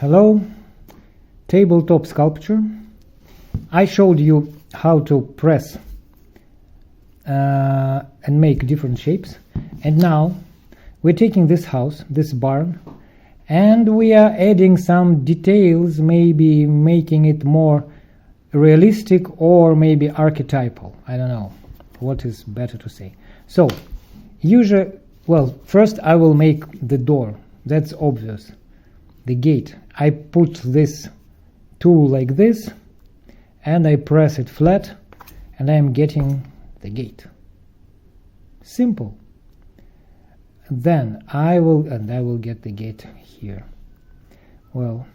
Hello, Tabletop Sculpture. I showed you how to press and make different shapes, and now we're taking this house, this barn, and we are adding some details, maybe making it more realistic or maybe archetypal. I don't know what is better to say. So first I will make the door. That's obvious. The gate. I put this tool like this and I press it flat and I am getting the gate. Simple. Then I will get the gate here. Well,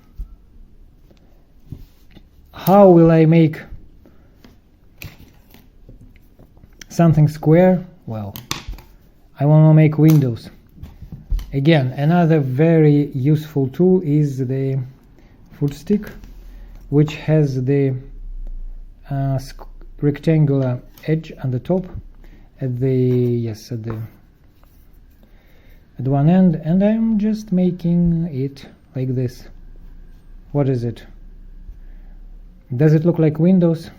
how will I make something square? Well, I want to make windows. Again, another very useful tool is the foot stick, which has the rectangular edge on the top at one end, and I'm just making it like this. What is it? Does it look like windows?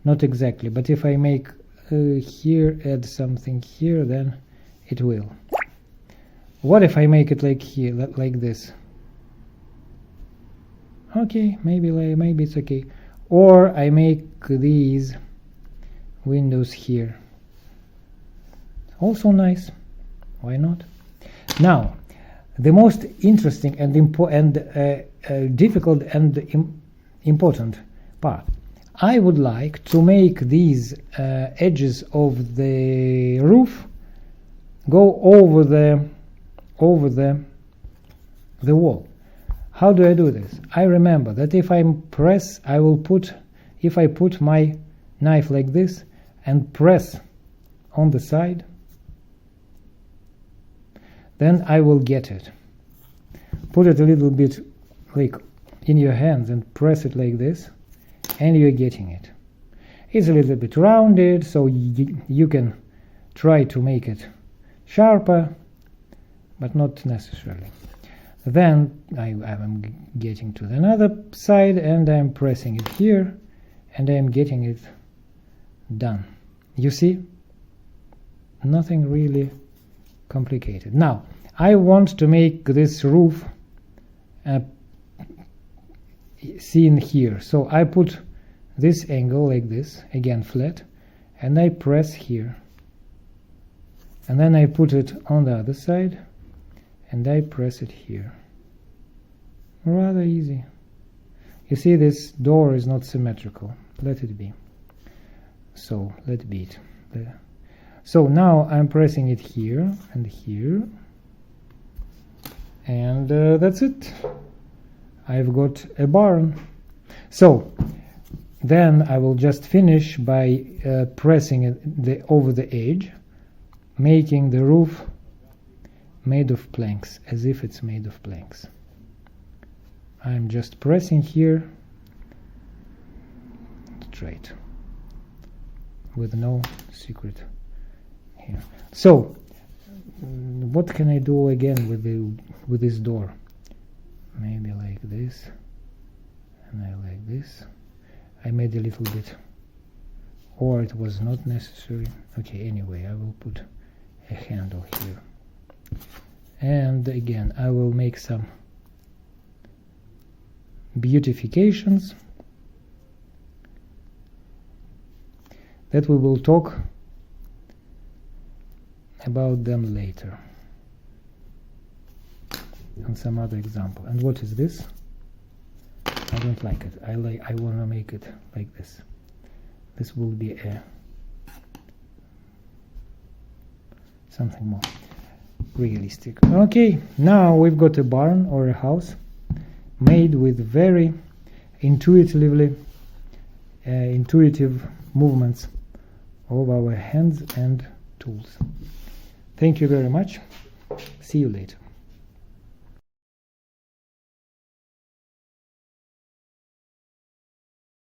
Not exactly, but if I make here, add something here, then it will. What if I make it like here, like this? Okay, maybe it's okay. Or I make these windows here. Also nice. Why not? Now, the most interesting and difficult and important part. I would like to make these edges of the roof go over the wall. How do I do this? I remember that if I put my knife like this and press on the side, then I will get it. Put it a little bit like in your hands and press it like this, and you're getting it. It's a little bit rounded, so you can try to make it sharper, but not necessarily. Then I am getting to another side and I'm pressing it here and I am getting it done. You see? Nothing really complicated. Now, I want to make this roof seen here. So I put this angle like this, again flat, and I press here. And then I put it on the other side and I press it here. Rather easy. You see, this door is not symmetrical. Let it be. So let be it. So now I'm pressing it here and here, and that's it. I've got a barn. So then I will just finish by pressing it over the edge, making the roof made of planks, as if it's made of planks. I'm just pressing here straight with no secret here. So what can I do again with this door? Maybe like this, and I like this. I made a little bit, or it was not necessary. Okay, anyway, I will put a handle here. And again, I will make some beautifications that we will talk about them later on some other example. And what is this? I don't like it. I want to make it like this. This will be something more realistic. Okay, now we've got a barn or a house made with very intuitive movements of our hands and tools. Thank you very much. See you later.